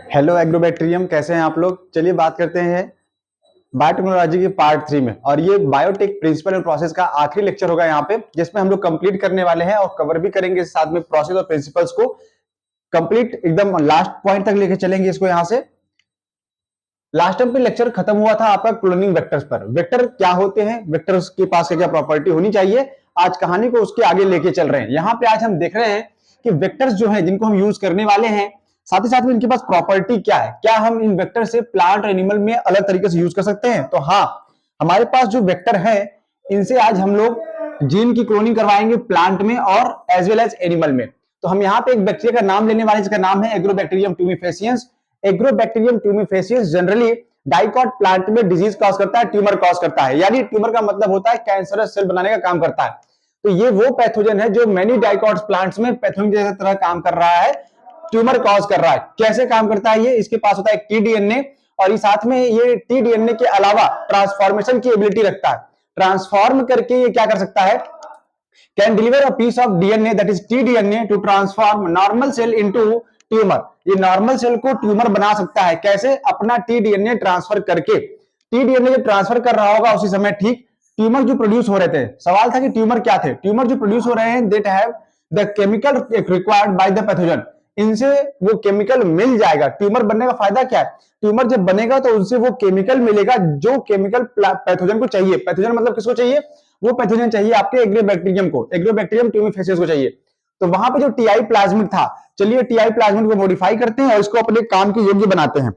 Hello agrobacterium, कैसे हैं आप लोग। चलिए बात करते हैं बायोटेक्नोलॉजी की पार्ट 3 में। और ये बायोटेक प्रिंसिपल एंड प्रोसेस का आखिरी लेक्चर होगा यहाँ पे, जिसमें हम लोग कंप्लीट करने वाले हैं और कवर भी करेंगे साथ में प्रोसेस और प्रिंसिपल्स को कंप्लीट एकदम लास्ट पॉइंट तक लेके चलेंगे इसको। यहाँ से लास्ट टाइम पे लेक्चर खत्म हुआ था आपका क्लोनिंग वेक्टर्स पर। वेक्टर क्या होते हैं, वेक्टर्स के पास क्या प्रॉपर्टी होनी चाहिए, आज कहानी को उसके आगे लेके चल रहे हैं। यहाँ पे आज हम देख रहे हैं कि वेक्टर्स जो है जिनको हम यूज करने वाले हैं, साथ ही साथ में इनके पास प्रॉपर्टी क्या है, क्या हम इन वेक्टर से प्लांट और एनिमल में अलग तरीके से यूज कर सकते हैं। तो हाँ, हमारे पास जो वेक्टर है इनसे आज हम लोग जीन की क्लोनिंग करवाएंगे प्लांट में और एज वेल एज एनिमल में। तो हम यहाँ पे एक बैक्टीरिया का नाम लेने वाले, जिसका नाम है agrobacterium tumefaciens. Agrobacterium tumefaciens generally dicot plant में डिजीज कॉज करता है, ट्यूमर कॉज करता है। यानी ट्यूमर का मतलब होता है कैंसरस सेल बनाने का काम करता है। तो ये वो पैथोजन है जो मैनी डाइकॉट प्लांट्स में पैथोजन जैसे तरह काम कर रहा है, ट्यूमर कॉज कर रहा है। कैसे काम करता है ये, इसके पास होता है टीडीएनए, और इस साथ में ये टीडीएनए के अलावा ट्रांसफॉर्मेशन की एबिलिटी रखता है। ट्रांसफॉर्म करके ये क्या कर सकता है, can deliver a piece of DNA, that is tDNA, to transform normal cell into tumor। ये नॉर्मल सेल को ट्यूमर बना सकता है। कैसे, अपना टीडीएनए ट्रांसफर करके। टीडीएनए जब ट्रांसफर कर रहा होगा उसी समय ठीक ट्यूमर जो प्रोड्यूस हो रहे थे, सवाल था कि ट्यूमर क्या थे। ट्यूमर जो प्रोड्यूस हो रहे हैं that have the chemical required by the pathogen, इनसे वो केमिकल मिल जाएगा। ट्यूमर बनने का फायदा क्या है, ट्यूमर जब बनेगा तो उनसे वो केमिकल मिलेगा जो केमिकल पैथोजन को चाहिए। पैथोजन मतलब किसको चाहिए, वो पैथोजन चाहिए आपके एग्रोबैक्टीरियम को, एग्रोबैक्टीरियम ट्यूमिफेसियस को चाहिए। तो वहां पे जो टीआई प्लाज्मिड था, चलिए टीआई प्लाज्मिड को मॉडिफाई करते हैं और इसको अपने काम के योग्य बनाते हैं।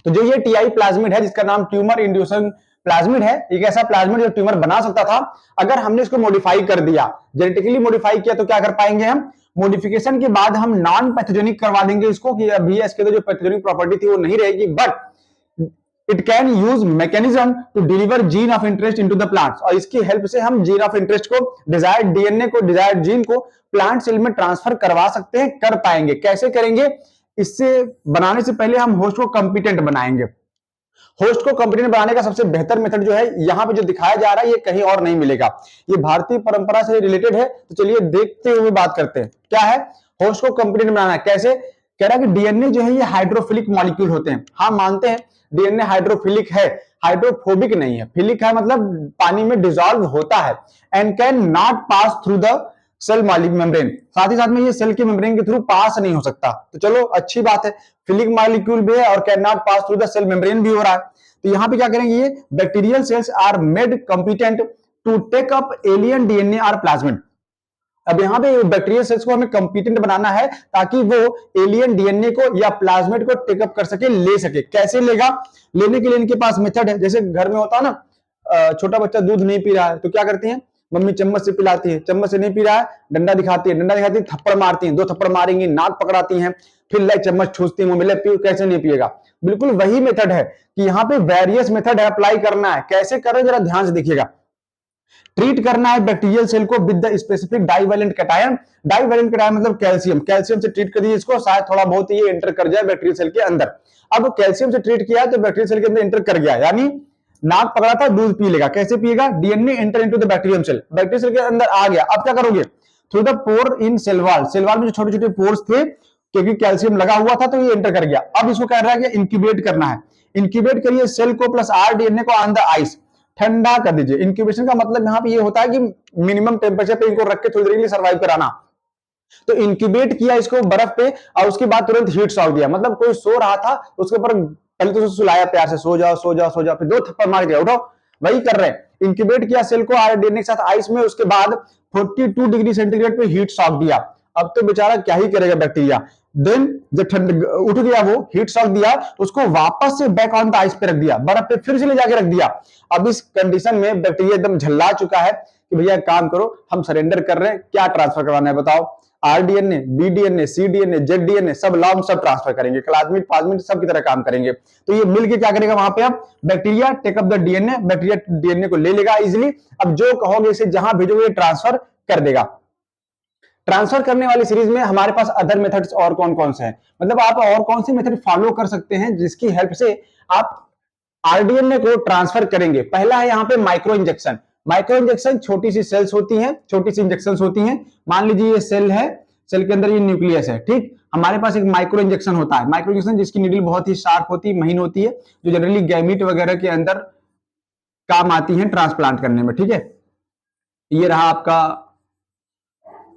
तो जो ये टीआई प्लाज्मिड है, जिसका नाम ट्यूमर इंड्यूसिंग प्लाज्मिड है, एक ऐसा प्लाज्मिड जो ट्यूमर बना सकता था, अगर हमने इसको मॉडिफाई कर दिया, जेनेटिकली मॉडिफाई किया, तो क्या कर पाएंगे हम, मॉडिफिकेशन के बाद हम नॉन पैथोजेनिक करवा देंगे इसको, कि अभी इसके तो जो पैथोजेनिक प्रॉपर्टी थी वो नहीं रहेगी, but it can use mechanism to deliver gene of interest into the plants. और इसकी हेल्प से हम जीन ऑफ इंटरेस्ट को, डिजायर्ड डीएनए को, डिजायर्ड जीन को प्लांट सेल में ट्रांसफर करवा सकते हैं, कर पाएंगे। कैसे करेंगे, इससे बनाने से पहले हम होस्ट को कंपिटेंट बनाएंगे। होस्ट को कंपिटेंट बनाने का सबसे बेहतर मेथड जो है, यहां पे जो दिखाया जा रहा है, ये कहीं और नहीं मिलेगा, ये भारतीय परंपरा से रिलेटेड है। तो चलिए देखते हुए बात करते हैं क्या है होस्ट को कंपिटेंट बनाना। कैसे, कह रहा है कि डीएनए जो है ये हाइड्रोफिलिक मॉलिक्यूल होते हैं। हाँ, मानते हैं डीएनए हाइड्रोफिलिक है, हाइड्रोफोबिक नहीं है। फिलिक है मतलब पानी में डिसॉल्व होता है, and can not pass through the cell membrane. साथ ही साथ में ये सेल के मेम्ब्रेन के थ्रू पास नहीं हो सकता। तो चलो अच्छी बात है, फिलिक मॉलिक्यूल भी है और can not pass through the cell membrane भी हो रहा है। तो यहां पे क्या करेंगे, ये bacterial cells are made competent to take up alien DNA और प्लाज्मिड। अब यहाँ पे बैक्टीरियल सेल्स को हमें कंपिटेंट बनाना है ताकि वो एलियन डीएनए को या प्लाज्मिड को टेकअप कर सके, ले सके। कैसे लेगा, लेने के लिए इनके पास मेथड है। जैसे घर में होता है ना, छोटा बच्चा दूध नहीं पी रहा है तो क्या करती है, मम्मी चम्मच से पिलाती है, चम्मच से नहीं पी रहा है, डंडा दिखाती है, डंडा दिखाती है, थप्पड़ मारती है, 2 थप्पड़ मारेंगी, नाक पकड़ाती हैं, फिर लाइक चम्मच ठूसती है, मुंह में पियो, कैसे नहीं पिएगा। बिल्कुल वही मेथड है कि यहाँ पे वेरियस मेथड है, अप्लाई करना है। कैसे करें जरा ध्यान से देखिएगा। ट्रीट करना है बैक्टीरियल सेल को with the specific divalent cation. Divalent cation मतलब कैल्शियम, कैल्शियम से ट्रीट कर दीजिए इसको, शायद थोड़ा बहुत ये एंटर कर जाए बैक्टीरियल सेल के अंदर। अब कैल्शियम से ट्रीट किया तो बैक्टीरियल सेल के अंदर एंटर कर गया, यानी नाक पकड़ा था, दूध पी लेगा। कैसे पिएगा, DNA enter into the bacterium cell, bacterial cell के अंदर आ गया। अब क्या करोगे, through the pore in cell wall, cell wall में जो छोटे छोटे पोर्स थे, क्योंकि कैल्शियम लगा हुआ था तो ये एंटर कर गया। अब इसको कह रहा है कि इंक्यूबेट करना है। इंक्यूबेट करिए सेल को प्लस आर डीएनए को ऑन द आइस, ठंडा कर दीजिए। इंक्यूबेशन का मतलब यहाँ पे ये होता है कि मिनिमम टेम्परेचर पे इनको रख के थोड़ी देर के लिए सर्वाइव कराना। तो इंक्यूबेट किया इसको बर्फ पे और उसके बाद तुरंत हीट शॉक दिया। मतलब कोई सो रहा था उसके ऊपर पहले तो सुलाया प्यार से, सो जाओ सो जाओ सो जाओ, फिर 2 थप्पड़ मार के उठो, वही कर रहे हैं। इंक्यूबेट किया सेल को आरडीएनए के साथ आइस में, उसके बाद 42 डिग्री सेंटीग्रेड पे हीट शॉक दिया। अब तो बेचारा क्या ही करेगा बैक्टीरिया। देन जब ठंड उठ गया, वो हीट शॉक दिया, उसको वापस से बैक ऑन द आइस पे रख दिया, बर्फ पे फिर से ले जाके रख दिया। अब इस कंडीशन में बैक्टीरिया एकदम झल्ला चुका है कि भैया काम करो, हम सरेंडर कर रहे हैं, क्या ट्रांसफर करवाना है बताओ। आरडीएनए, बीडीएनए, सीडीएनए, जेडडीएनए सब लॉन्ग सब ट्रांसफर करेंगे, प्लाज्मिड प्लाज्मिड सब की तरह काम करेंगे। तो ये मिलके क्या करेगा वहां पे, अब bacteria take up the DNA, bacteria DNA को ले लेगा इजीली। अब जो कहोगे इसे जहां भेजोगे ट्रांसफर कर देगा। ट्रांसफर करने वाली सीरीज में हमारे पास अदर मेथड्स और कौन कौन से हैं, मतलब आप और कौन से मेथड फॉलो कर सकते हैं जिसकी हेल्प से आप आरडीएनए को ट्रांसफर करेंगे। पहला है यहाँ पे माइक्रो इंजेक्शन। माइक्रो इंजेक्शन छोटी सी सेल्स होती हैं, छोटी सी इंजेक्शंस होती हैं। मान लीजिए ये सेल है, सेल के अंदर ये न्यूक्लियस है, ठीक। हमारे पास एक माइक्रो इंजेक्शन होता है, माइक्रो इंजेक्शन जिसकी नीडल बहुत ही शार्प होती है, महीन होती है, जो जनरली गैमीट वगैरह के अंदर काम आती है ट्रांसप्लांट करने में, ठीक है। ये रहा आपका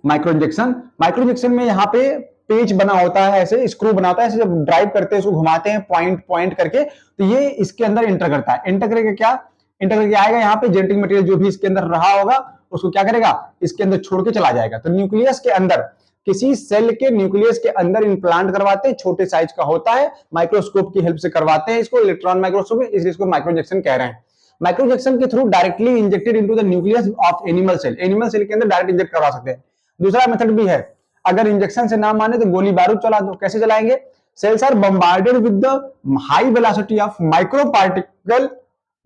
माइक्रो इंजेक्शन। माइक्रो इंजेक्शन में यहाँ पे पेच बना होता है, ऐसे स्क्रू बना होता है, ऐसे जब ड्राइव करते हैं, इसको घुमाते हैं पॉइंट पॉइंट करके, तो ये इसके अंदर इंटर करता है। इंटर करके क्या, इंटर करके आएगा यहाँ पे, जेनेटिक मटेरियल जो भी इसके अंदर रहा होगा उसको क्या करेगा, इसके अंदर छोड़ के चला जाएगा। तो न्यूक्लियस के अंदर, किसी सेल के न्यूक्लियस के अंदर इम्प्लांट करवाते हैं, छोटे साइज का होता है, माइक्रोस्कोप की हेल्प से करवाते हैं इसको, इलेक्ट्रॉन माइक्रोस्कोप, इसलिए इसको माइक्रो इंजेक्शन कह रहे हैं। माइक्रो इंजेक्शन के through directly injected into the nucleus of animal cell, animal cell के अंदर डायरेक्ट इंजेक्ट करवा सकते हैं। दूसरा मेथड भी है, अगर इंजेक्शन से ना माने तो गोली बारूद चला दो। कैसे चलाएंगे, cells are bombarded with the high velocity of micro particle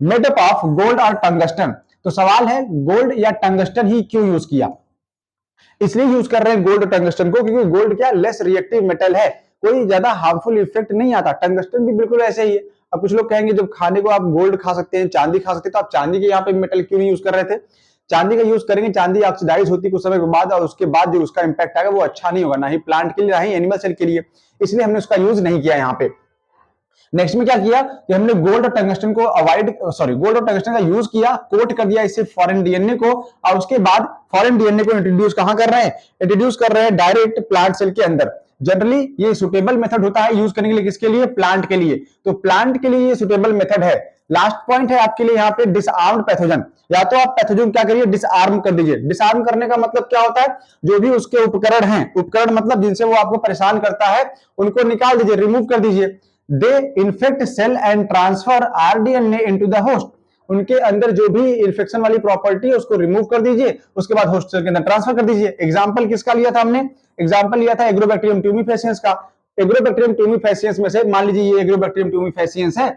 made up of gold और टंगस्टन। तो सवाल है गोल्ड या टंगस्टन ही क्यों यूज किया, इसलिए यूज कर रहे हैं गोल्ड और टंगस्टन को, क्योंकि गोल्ड क्या लेस रिएक्टिव मेटल है, कोई ज्यादा हार्मफुल इफेक्ट नहीं आता। टंगस्टन भी बिल्कुल ऐसे ही है। अब कुछ लोग कहेंगे जब खाने को आप गोल्ड खा सकते हैं, चांदी खा सकते हैं, तो आप चांदी के यहाँ पे मेटल क्यों नहीं यूज कर रहे थे। चांदी का यूज करेंगे, चांदी ऑक्सीडाइज होती है कुछ समय के बाद, और उसके बाद जो उसका इंपैक्ट आएगा वो अच्छा नहीं होगा, ना ही प्लांट के लिए ना ही एनिमल सेल के लिए, इसलिए हमने उसका यूज नहीं किया यहाँ पे। नेक्स्ट में क्या किया कि हमने गोल्ड और टंगस्टन को गोल्ड और टंगस्टन का यूज किया, कोट कर दिया इससे फॉरेन डीएनए को, और उसके बाद फॉरेन डीएनए को इंट्रोड्यूस कहां कर रहे हैं, इंट्रोड्यूस कर रहे हैं डायरेक्ट प्लांट सेल के अंदर। जनरली ये सुटेबल मेथड होता है यूज करने के लिए, किसके लिए, प्लांट के लिए। तो प्लांट के लिए ये सुटेबल मेथड है। लास्ट पॉइंट है आपके लिए यहाँ पे डिसआर्म्ड पैथोजन, या तो आप पैथोजन क्या करिए, डिसआर्म कर दीजिए। डिसआर्म करने का मतलब क्या होता है, जो भी उसके उपकरण हैं, उपकरण मतलब जिनसे वो आपको परेशान करता है, उनको निकाल दीजिए, रिमूव कर दीजिए। They infect cell and transfer rDNA into the host, उनके अंदर जो भी इन्फेक्शन वाली प्रॉपर्टी है उसको रिमूव कर दीजिए, उसके बाद होस्ट सेल के अंदर ट्रांसफर कर दीजिए। एग्जांपल किसका लिया था हमने, एग्जांपल लिया था एग्रोबैक्टीरियम ट्यूमिफेसियंस का। एग्रोबैक्टीरियम ट्यूमिफेसियंस में से मान लीजिए ये एग्रोबैक्टीरियम ट्यूमिफेसियंस है,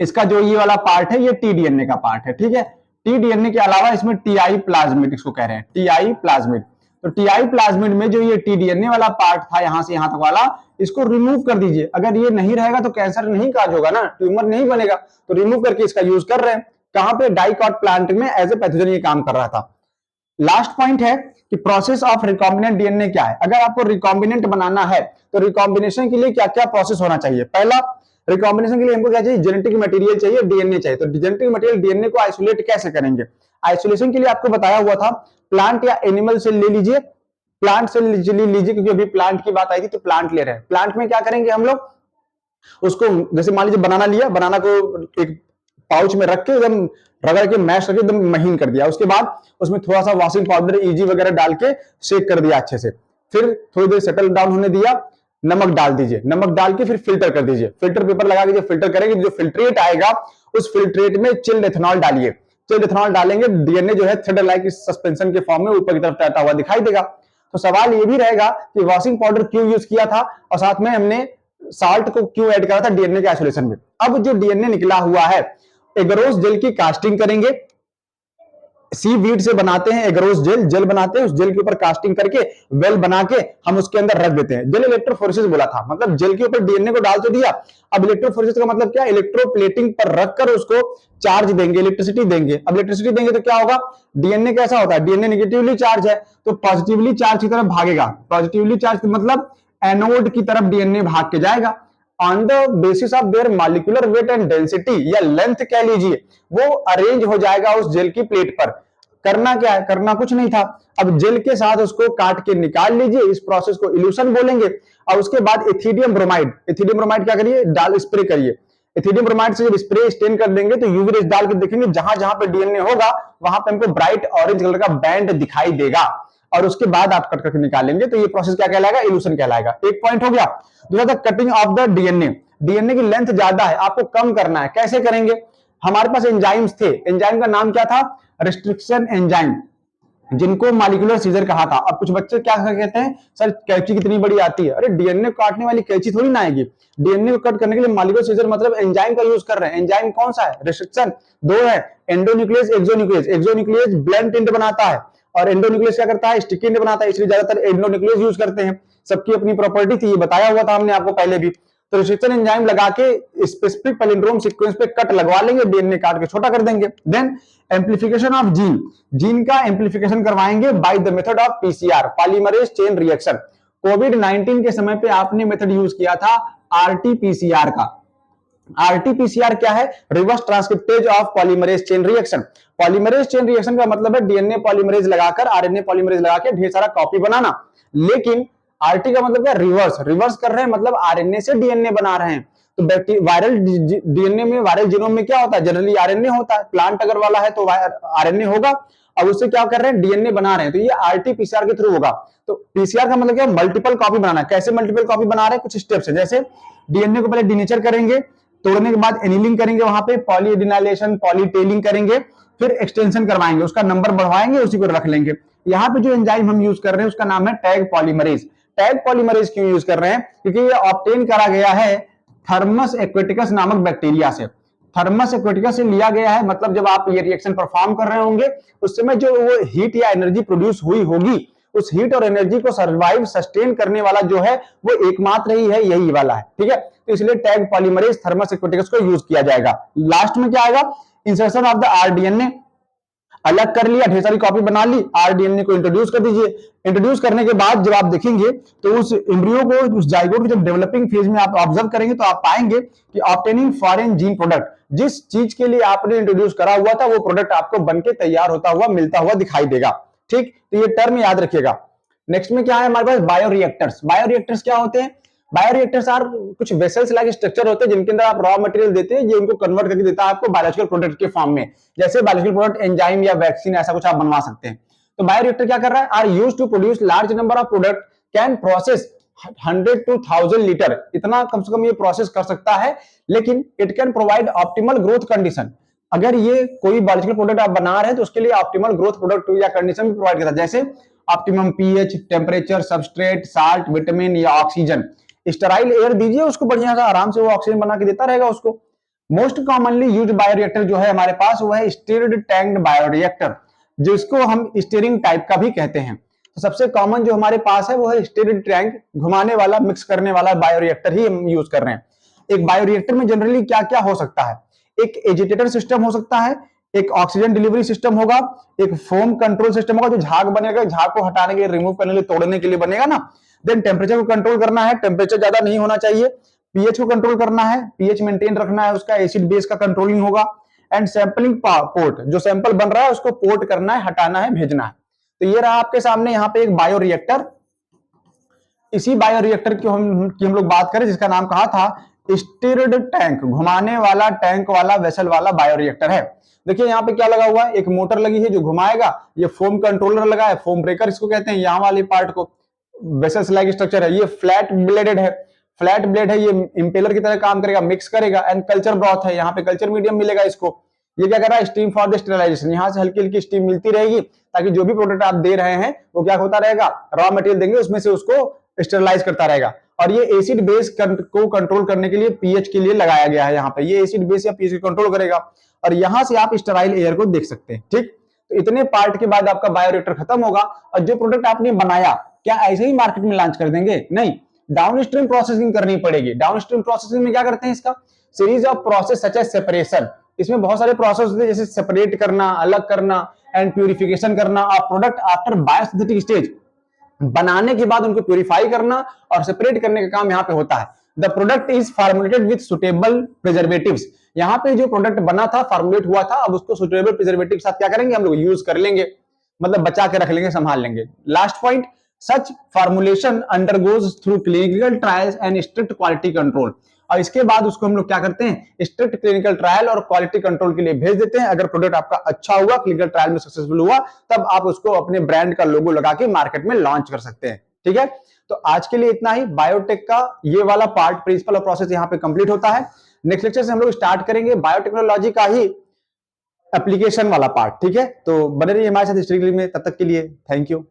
इसका जो ये वाला पार्ट है ये टीडीएनए का पार्ट है, ठीक है। टीडीएनए के अलावा इसमें टीआई प्लाज्मिड इसको कह रहे हैं, टीआई प्लाज्मिड। तो टीआई प्लाज्मिड में जो ये टीडीएनए वाला पार्ट था यहां से यहां तक वाला, इसको रिमूव कर दीजिए। अगर ये नहीं रहेगा तो कैंसर नहीं काज होगा ना, ट्यूमर नहीं बनेगा, तो रिमूव करके इसका यूज कर रहे हैं। कहां पे, डाइकॉट प्लांट में एज ए पैथोजन ये काम कर रहा था। लास्ट पॉइंट है कि प्रोसेस ऑफ रिकॉम्बिनेंट डीएनए क्या है। अगर आपको रिकॉम्बिनेंट बनाना है तो रिकॉम्बिनेशन के लिए क्या क्या प्रोसेस होना चाहिए। पहला, रिकॉम्बिनेशन के लिए हमको क्या चाहिए, जेनेटिक मटेरियल चाहिए, डीएनए चाहिए। तो जेनेटिक मटेरियल डीएनए को आइसोलेट कैसे करेंगे, आइसोलेशन के लिए आपको बताया हुआ था, प्लांट या एनिमल सेल ले लीजिए, प्लांट सेल लीजिए, क्योंकि अभी प्लांट की बात आई थी तो प्लांट ले रहे हैं। प्लांट में क्या करेंगे हम लोग, उसको जैसे मान लीजिए बनाना लिया, बनाना को एक पाउच में रख के एकदम रगड़ के मैश करके एकदम महीन कर दिया, उसके बाद उसमें थोड़ा सा वॉशिंग पाउडर ईजी वगैरह डाल के शेक कर दिया अच्छे से, फिर थोड़ी देर सेटल डाउन होने दिया, नमक डाल दीजिए, नमक डाल के फिर फिल्टर कर दीजिए, फिल्टर पेपर लगा के फिल्टर करेंगे, जो फिल्ट्रेट आएगा उस फिल्ट्रेट में चिल्ड एथेनॉल डालिए, चिल्ड एथेनॉल डालेंगे, डीएनए जो है थ्रेड लाइक सस्पेंशन के फॉर्म में ऊपर की तरफ तैरता हुआ दिखाई देगा। तो सवाल ये भी रहेगा कि वॉशिंग पाउडर क्यों यूज किया था, और साथ में हमने साल्ट को क्यों ऐड करा था डीएनए के आइसोलेशन में। अब जो डीएनए निकला हुआ है, एगरोस जेल की कास्टिंग करेंगे, सी वीड से बनाते हैं एगरोस जेल, जेल बनाते हैं, उस जेल के ऊपर कास्टिंग करके वेल बना के हम उसके अंदर रख देते हैं। जेल इलेक्ट्रोफोरेसिस बोला था, मतलब जेल के ऊपर डीएनए को डाल तो दिया, अब इलेक्ट्रोफोरेसिस का मतलब क्या, इलेक्ट्रोप्लेटिंग पर रखकर उसको चार्ज देंगे, इलेक्ट्रिसिटी देंगे। अब इलेक्ट्रिसिटी देंगे तो क्या होगा, डीएनए कैसा होता है, डीएनए नेगेटिवली चार्ज है तो पॉजिटिवली चार्ज की तरफ भागेगा, पॉजिटिवली चार्ज मतलब एनोड की तरफ डीएनए भाग के जाएगा। On the basis of their molecular weight and density या लेंथ कह लीजिए, वो अरेंज हो जाएगा उस जेल की प्लेट पर। करना क्या है, करना कुछ नहीं था, अब जेल के साथ उसको काट के निकाल लीजिए, इस प्रोसेस को इल्यूशन बोलेंगे। और उसके बाद एथिडियम ब्रोमाइड, एथिडियम ब्रोमाइड क्या करिए, डाल स्प्रे करिए। एथिडियम ब्रोमाइड से जब स्प्रे स्टेन कर देंगे तो यूवी रेज डाल के देखेंगे, जहां जहां पे डीएनए होगा वहां पे हमको ब्राइट ऑरेंज कलर का बैंड दिखाई देगा, और उसके बाद आप कट करके निकालेंगे। तो ये प्रोसेस क्या कहलाएगा, इल्यूशन कहलाएगा। एक पॉइंट हो गया। दूसरा था cutting of the DNA, DNA की लेंथ ज्यादा है, आपको कम करना है, कैसे करेंगे। हमारे पास एंजाइम्स थे, एंजाइम का नाम क्या था, रिस्ट्रिक्शन एंजाइम, जिनको मॉलिक्यूलर सीजर कहा था। अब कुछ बच्चे क्या कहते हैं, सर कैंची कितनी बड़ी आती है, अरे डीएनए काटने वाली कैंची थोड़ी ना आएगी, डीएनए को कट करने के लिए मॉलिक्यूलर सीजर मतलब एंजाइम का यूज कर रहे हैं। एंजाइम कौन सा है, रिस्ट्रिक्शन, दो है, endonuclease exonuclease. Exonuclease blunt and बनाता है और एंडोन्यूक्लियस क्या करता है, स्टिकी एंड बनाता है, इसलिए ज्यादातर एंडोन्यूक्लियस यूज करते हैं। सबकी अपनी प्रॉपर्टी थी, ये बताया हुआ था हमने आपको पहले भी। तो रिस्ट्रिक्शन एंजाइम लगा के स्पेसिफिक पैलिंड्रोम सीक्वेंस पे कट लगवा लेंगे, डीएनए काट के छोटा कर देंगे। Then amplification of gene, gene का एम्प्लीफिकेशन करवाएंगे by the method of PCR, polymerase chain reaction. कोविड-19 के समय पे आपने मेथड यूज किया था आरटीपीसीआर का। आरटीपीसीआर क्या है? Reverse transcriptase of polymerase chain reaction. Polymerase chain reaction का मतलब है डीएनए पॉलीमरेज लगाकर, आरएनए पॉलीमरेज लगा के ढेर सारा कॉपी बनाना। लेकिन आरटी का मतलब क्या? रिवर्स, रिवर्स कर रहे हैं, मतलब आरएनए से डीएनए बना रहे हैं। तो वायरल डीएनए में, वायरल जीनोम में क्या होता है? जनरली आरएनए होता है। प्लांट अगर वाला है तो आरएनए होगा, अब उससे क्या कर रहे हैं? डीएनए बना रहे हैं। तो ये आरटीपीसीआर के थ्रू होगा। तो पीसीआर का मतलब क्या? मल्टीपल कॉपी बनाना। कैसे मल्टीपल कॉपी बना रहे हैं? कुछ स्टेप्स है, जैसे डीएनए को पहले डीनेचर करेंगे, तोड़ने के बाद एनिलिंग करेंगे, वहां पे पॉलीएडिनाइलेशन, पॉलीटेलिंग करेंगे, फिर एक्सटेंशन करवाएंगे, उसका नंबर बढ़वाएंगे, उसी को रख लेंगे। यहाँ पे जो एंजाइम हम यूज कर रहे हैं उसका नाम है टैग पॉलीमरेज। टैग पॉलीमरेज क्यों यूज कर रहे हैं? क्योंकि ये ऑब्टेन करा गया है थर्मस एक्वेटिकस नामक बैक्टीरिया से। थर्मस एक्वेटिकस से लिया गया है, मतलब जब आप ये रिएक्शन परफॉर्म कर रहे होंगे उस समय जो वो हीट या एनर्जी प्रोड्यूस हुई होगी, उस हीट और एनर्जी को सर्वाइव सस्टेन करने वाला जो है वो एकमात्र ही है, यही वाला है। ठीक है, तो इसलिए टैग पॉलीमरेज थर्मस एक्वेटिकस को यूज किया जाएगा। लास्ट में क्या आएगा? Insertion of the rDNA. अलग कर लिया, ढेर सारी कॉपी बना ली, आरडीएनए को इंट्रोड्यूस कर दीजिए। इंट्रोड्यूस करने के बाद जब आप देखेंगे तो उस एम्ब्रियो को, उस जाइगोट को जब डेवलपिंग फेज में आप ऑब्जर्व करेंगे तो आप पाएंगे कि ऑब्टेनिंग फॉरेन जीन प्रोडक्ट, जिस चीज के लिए आपने इंट्रोड्यूस करा हुआ था वो प्रोडक्ट आपको बनके तैयार होता हुआ, मिलता हुआ दिखाई देगा। ठीक, तो ये टर्म याद रखिएगा। नेक्स्ट में क्या है हमारे पास? बायोरिएक्टर्स। बायोरिएक्टर्स क्या होते हैं? बायोरिएक्टर्स आर कुछ वेसल्स लाइक स्ट्रक्चर होते हैं जिनके अंदर आप रॉ मटेरियल देते हैं, ये उनको कन्वर्ट करके देता है आपको बायोलॉजिकल प्रोडक्ट के फॉर्म में। जैसे बायोलॉजिकल प्रोडक्ट एंजाइम या वैक्सीन, ऐसा कुछ आप बनवा सकते हैं। तो बायोरिएक्टर क्या कर रहा है? Are used to produce large number of product, can process 100 to 1000 litre, इतना कम से कम ये प्रोसेस कर सकता है। लेकिन it can provide optimal growth condition. अगर ये कोई बायोलॉजिकल प्रोडक्ट आप बना रहे हैं तो उसके लिए ऑप्टिमल ग्रोथ प्रोडक्ट या कंडीशन भी प्रोवाइड करता है, जैसे optimum pH, temperature, substrate, salt, vitamin या ऑक्सीजन। स्टेराइल एयर दीजिए उसको, बढ़िया सा आराम से वो ऑक्सीजन बना के देता रहेगा उसको। मोस्ट कॉमनली यूज बायोरिएक्टर जो है हमारे पास वो है स्टीर्ड टैंक्ड बायोरिएक्टर, जिसको हम स्टीयरिंग टाइप का भी कहते हैं। तो सबसे कॉमन जो हमारे पास है वो है स्टीर्ड टैंक, घुमाने वाला, मिक्स करने वाला बायोरिएक्टर ही हम यूज कर रहे हैं। एक बायोरिएक्टर में जनरली क्या क्या हो सकता है? एक एजिटेटर सिस्टम हो सकता है, एक ऑक्सीजन डिलीवरी सिस्टम होगा, एक फोम कंट्रोल सिस्टम होगा, जो झाग बनेगा, झाग को हटाने के लिए, रिमूव करने के लिए, तोड़ने के लिए बनेगा ना। देन टेम्परेचर को कंट्रोल करना है, टेम्परेचर ज्यादा नहीं होना चाहिए। पीएच को कंट्रोल करना है, पीएच मेंटेन रखना है उसका, एसिड बेस का कंट्रोलिंग होगा। एंड सैंपलिंग पोर्ट, जो सैंपल बन रहा है उसको पोर्ट करना है, हटाना है, भेजना है। तो ये रहा आपके सामने यहाँ पे एक बायोरिएक्टर। इसी बायोरिएक्टर की हम लोग बात करें जिसका नाम कहा था स्टीर्ड टैंक, घुमाने वाला, टैंक वाला, वेसल वाला बायोरिएक्टर है। देखिए यहाँ पे क्या लगा हुआ है? एक मोटर लगी है जो घुमाएगा, ये फोम कंट्रोलर लगा है, फोम ब्रेकर इसको कहते हैं, यहाँ वाले पार्ट को वेसल्स लाइक स्ट्रक्चर है, ये फ्लैट ब्लेडेड है, फ्लैट ब्लेड है, ये इंपेलर की तरह काम करेगा, मिक्स करेगा। एंड कल्चर ब्रॉथ है, यहाँ पे कल्चर मीडियम मिलेगा इसको। ये क्या कर रहा है? स्टीम फॉर द स्टेरिलाइजेशन, यहाँ से हल्की हल्की स्टीम मिलती रहेगी ताकि जो भी प्रोडक्ट आप दे रहे हैं वो क्या होता रहेगा? रॉ मटेरियल देंगे उसमें से उसको स्टेरिलाइज करता रहेगा। और ये एसिड बेस को कंट्रोल करने के लिए, पीएच के लिए लगाया गया है यहाँ पे, ये एसिड बेस या पीएच को कंट्रोल करेगा। और यहां से आप स्टेराइल एयर को देख सकते हैं। ठीक, तो इतने पार्ट के बाद आपका बायोरिएक्टर खत्म होगा। और जो प्रोडक्ट आपने बनाया, क्या ऐसे ही मार्केट में लॉन्च कर देंगे? नहीं, डाउनस्ट्रीम प्रोसेसिंग करनी पड़ेगी। डाउनस्ट्रीम प्रोसेसिंग में क्या करते हैं? इसका series of process such as separation. इसमें बहुत सारे प्रोसेस होते हैं, जैसे सेपरेट करना, अलग करना, एंड प्यूरिफिकेशन करना। और प्रोडक्ट आफ्टर बायोसिंथेटिक स्टेज, बनाने के बाद उनको प्यूरिफाई करना और सेपरेट करने का काम यहाँ पे होता है। The product is formulated with suitable preservatives. यहाँ पे जो प्रोडक्ट बना था, फार्मुलेट हुआ था, अब उसको सुटेबल प्रिजर्वेटिव के साथ क्या करेंगे? हम लोग यूज कर लेंगे, मतलब बचा के रख लेंगे, संभाल लेंगे। Last point, such formulation undergoes through clinical trials and strict quality control. और इसके बाद उसको हम लोग क्या करते हैं? स्ट्रिक्ट क्लिनिकल ट्रायल और क्वालिटी कंट्रोल के लिए भेज देते हैं। अगर प्रोडक्ट आपका अच्छा हुआ, क्लिनिकल ट्रायल में सक्सेसफुल हुआ, तब आप उसको अपने ब्रांड का लोगो लगा के मार्केट में लॉन्च कर सकते हैं। ठीक है, तो आज के लिए इतना ही। बायोटेक का ये वाला पार्ट, प्रिंसिपल और प्रोसेस, यहाँ पे कंप्लीट होता है। नेक्स्ट लेक्चर से हम लोग स्टार्ट करेंगे बायोटेक्नोलॉजी का ही एप्लीकेशन वाला पार्ट। ठीक है, तो बने रहिए हमारे साथ हिस्ट्री में। तब तक के लिए थैंक यू।